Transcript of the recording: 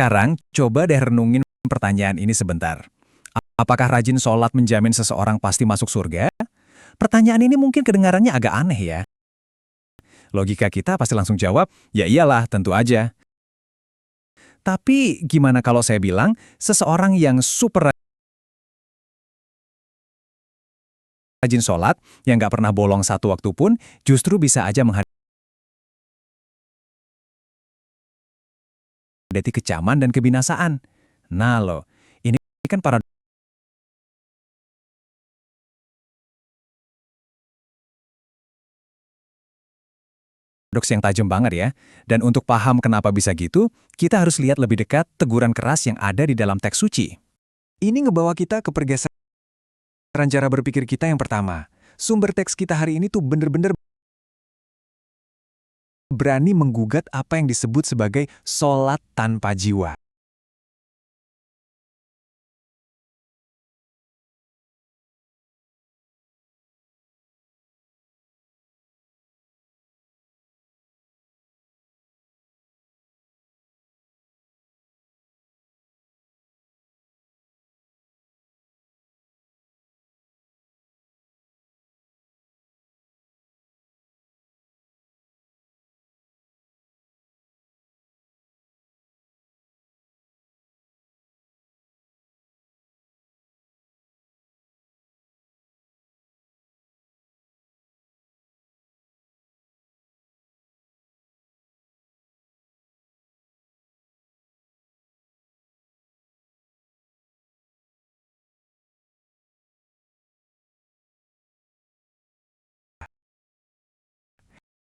Sekarang, coba deh renungin pertanyaan ini sebentar. Apakah rajin sholat menjamin seseorang pasti masuk surga? Pertanyaan ini mungkin kedengarannya agak aneh ya. Logika kita pasti langsung jawab, ya iyalah, tentu aja. Tapi gimana kalau saya bilang, seseorang yang super rajin sholat, yang nggak pernah bolong satu waktu pun, justru bisa aja menghadapi kecaman dan kebinasaan. Nah loh, ini kan paradoks yang tajam banget ya. Dan untuk paham kenapa bisa gitu, kita harus lihat lebih dekat teguran keras yang ada di dalam teks suci. Ini ngebawa kita ke pergeseran cara berpikir kita yang pertama. Sumber teks kita hari ini tuh bener-bener berani menggugat apa yang disebut sebagai sholat tanpa jiwa.